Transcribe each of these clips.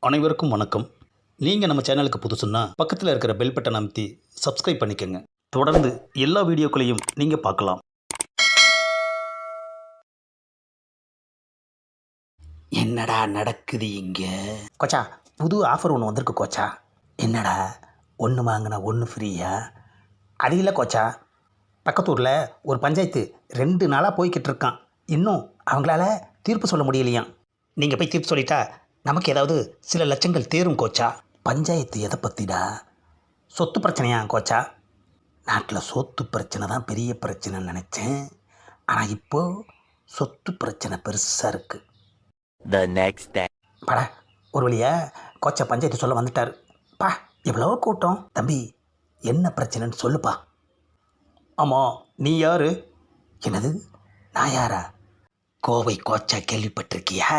அனைவருக்கும் வணக்கம். நீங்கள் நம்ம சேனலுக்கு புதுசுன்னா பக்கத்தில் இருக்கிற பெல் பட்டன் அமைத்தி சப்ஸ்கிரைப் பண்ணிக்கோங்க. தொடர்ந்து எல்லா வீடியோக்களையும் நீங்கள் பார்க்கலாம். என்னடா நடக்குது இங்கே? கோச்சா, புது ஆஃபர் ஒன்று வந்திருக்கு கோச்சா. என்னடா, ஒன்று வாங்கினா ஒன்று ஃப்ரீயா? அது இல்லை கோச்சா, பக்கத்தூரில் ஒரு பஞ்சாயத்து 2 நாளாக போய்கிட்டு இருக்கான். இன்னும் அவங்களால தீர்ப்பு சொல்ல முடியலையாம். நீங்கள் போய் தீர்ப்பு சொல்லிட்டா நமக்கு ஏதாவது சில லட்சங்கள் தேரும் கோச்சா. பஞ்சாயத்து எதை பற்றிடா? சொத்து பிரச்சனையா கோச்சா? நாட்டில் சொத்து பிரச்சனை தான் பெரிய பிரச்சனைன்னு நினச்சேன். ஆனால் இப்போது சொத்து பிரச்சனை பெருசாக இருக்குது. The next day. படா, ஒரு வழியா கோச்சா பஞ்சாயத்து சொல்ல வந்துட்டார். பா, எவ்வளோ கூட்டம். தம்பி, என்ன பிரச்சனைன்னு சொல்லுப்பா. ஆமாம், நீ யார்? என்னது, நான் யாரா? கோவை கோச்சா கேள்விப்பட்டிருக்கியா?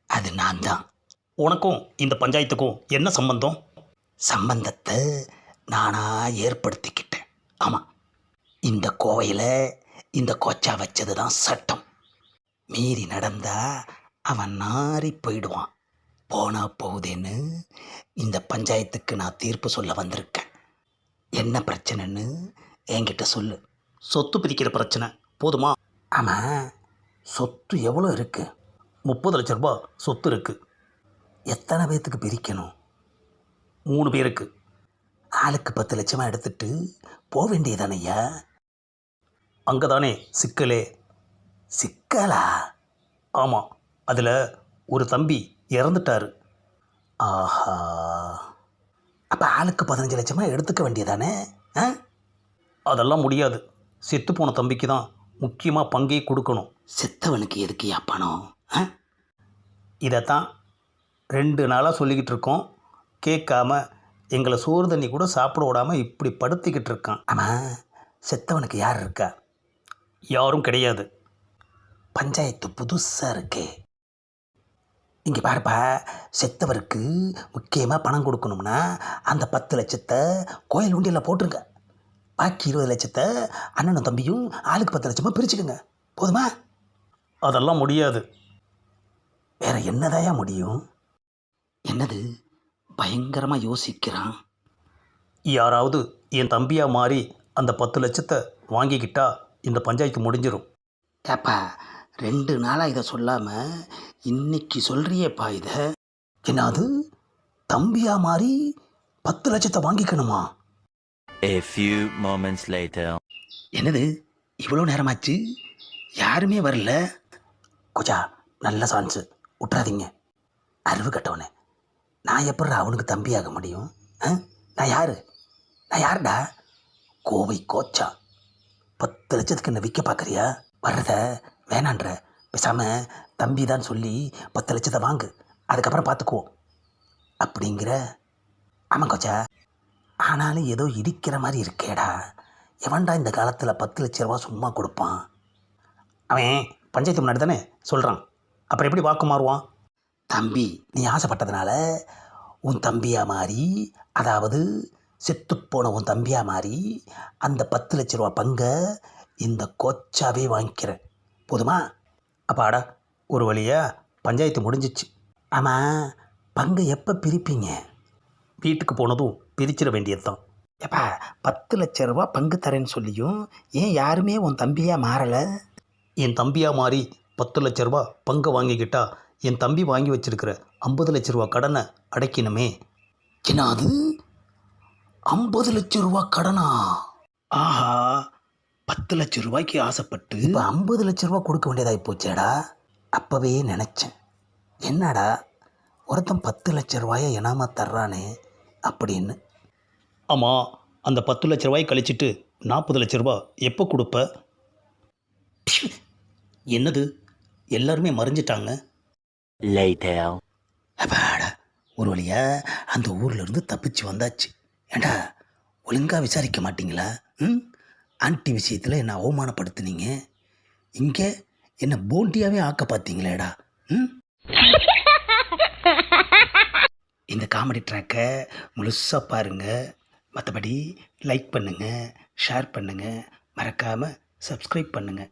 அது நான் தான். உனக்கும் இந்த பஞ்சாயத்துக்கும் என்ன சம்பந்தம்? சம்பந்தத்தை நானாக ஏற்படுத்திக்கிட்டேன். ஆமாம், இந்த கோவையில் இந்த கோச்சா வச்சது தான் சட்டம். மீறி நடந்தா அவன் நாறி போயிடுவான். போனா போகுதேன்னு இந்த பஞ்சாயத்துக்கு நான் தீர்ப்பு சொல்ல வந்திருக்கேன். என்ன பிரச்சனைன்னு என்கிட்ட சொல்லு. சொத்து பிரிக்கிற பிரச்சனை போதுமா? ஆமாம், சொத்து எவ்வளோ இருக்குது? 30 லட்ச ரூபாய் சொத்து இருக்குது. எத்தனை பேர்த்துக்கு பிரிக்கணும்? 3 பேருக்கு. ஆளுக்கு 10 லட்சமாக எடுத்துட்டு போக வேண்டியதானையா? அங்கே தானே சிக்கலே. சிக்கலா? ஆமாம், அதில் ஒரு தம்பி இறந்துட்டார். ஆஹா, அப்போ ஆளுக்கு 15 லட்சமாக எடுத்துக்க வேண்டியதானே? ஆ, அதெல்லாம் முடியாது. செத்து போன தம்பிக்கு தான் முக்கியமாக பங்கே கொடுக்கணும். செத்தவனுக்கு எதுக்குயா பணம்? ஆ, இதைத்தான் 2 நாளாக சொல்லிக்கிட்டு இருக்கோம். கேட்காம எங்களை சோறு தண்ணி கூட சாப்பிட விடாமல் இப்படி படுத்திக்கிட்டு இருக்கான். ஆமாம், செத்தவனுக்கு யார் இருக்கா? யாரும் கிடையாது. பஞ்சாயத்து புதுசாக இருக்கே. இங்கே பாருப்பா, செத்தவருக்கு முக்கியமாக பணம் கொடுக்கணும்னா அந்த 10 லட்சத்தை கோயில் உண்டியில் போட்டுருங்க. பாக்கி 20 லட்சத்தை அண்ணனும் தம்பியும் ஆளுக்கு 10 லட்சமாக பிரிச்சுக்குங்க. போதுமா? அதெல்லாம் முடியாது. வேற என்னதாயா முடியும்? என்னது, பயங்கரமாக யோசிக்கிறான். யாராவது என் தம்பியாக மாறி அந்த 10 லட்சத்தை வாங்கிக்கிட்டா இந்த பஞ்சாயத்து முடிஞ்சிடும். ஏப்பா, 2 நாளாக இதை சொல்லாமல் இன்னைக்கு சொல்கிறியேப்பா இதை. என்னது, தம்பியா மாறி 10 லட்சத்தை வாங்கிக்கணுமா? A few moments later. என்னது, இவ்வளோ நேரமாச்சு, யாருமே வரல? கொச்சா, நல்ல சான்ஸு, விட்றாதீங்க. அறிவு கட்டவனே, நான் எப்படி அவனுக்கு தம்பியாக முடியும்? நான் யாருடா? கோவை கோச்சா. 10 லட்சத்துக்கு என்ன விற்க பார்க்குறியா? வர்றத வேணான்ற, பேசாமல் தம்பி தான் சொல்லி 10 லட்சத்தை வாங்கு, அதுக்கப்புறம் பார்த்துக்குவோம் அப்படிங்கிற. ஆமாம் கோச்சா, ஆனாலும் ஏதோ இடிக்கிற மாதிரி இருக்கேடா. எவன்டா இந்த காலத்தில் 10 லட்ச ரூபா சும்மா கொடுப்பான்? அவன் பஞ்சாயத்து முன்னாடி தானே சொல்கிறான், அப்புறம் எப்படி வாக்கு மாறுவான்? தம்பி, நீ ஆசைப்பட்டதுனால உன் தம்பியாக மாறி, அதாவது செத்துப்போன உன் தம்பியாக மாறி அந்த 10 லட்ச ரூபா பங்கை இந்த கோச்சாவே வாங்கிக்கிறேன். போதுமா? அப்பாடா, ஒரு வழியாக பஞ்சாயத்து முடிஞ்சிச்சு. ஆமாம், பங்கை எப்போ பிரிப்பீங்க? வீட்டுக்கு போனதும் பிரிச்சிட வேண்டியது தான். எப்பா, 10 லட்ச ரூபா பங்கு தரேன்னு சொல்லியும் ஏன் யாருமே உன் தம்பியாக மாறலை? என் தம்பியாக மாறி 10 லட்ச ரூபா பங்கை வாங்கிக்கிட்டா என் தம்பி வாங்கி வச்சிருக்கிற 50 லட்ச ரூபா கடனை அடைக்கணுமே. என்னது, 50 லட்ச ரூபா கடனா? ஆஹா, 10 லட்ச ரூபாய்க்கு ஆசைப்பட்டு இப்போ 50 லட்ச ரூபா கொடுக்க வேண்டியதாகி போச்சேடா. அப்போவே நினச்சேன், என்னடா ஒருத்தன் 10 லட்ச ரூபாயை இனாமா தர்றானே அப்படின்னு. ஆமாம், அந்த 10 லட்ச ரூபாய் கழிச்சிட்டு 40 லட்ச ரூபா எப்போ கொடுப்ப? என்னது, எல்லாருமே மறைஞ்சிட்டாங்க. Later. அப்பாடா, ஒரு வழியா அந்த ஊரில் இருந்து தப்பிச்சு வந்தாச்சு. ஏண்டா, ஒழுங்காக விசாரிக்க மாட்டிங்களா? ஆன்ட்டி விஷயத்தில் என்னை அவமானப்படுத்துனீங்க, இங்கே என்னை போண்டியாகவே ஆக்க பார்த்தீங்களேடா. இந்த காமெடி ட்ராக்கை முழுசாக பாருங்கள். மற்றபடி லைக் பண்ணுங்கள், ஷேர் பண்ணுங்கள், மறக்காமல் சப்ஸ்கிரைப் பண்ணுங்கள்.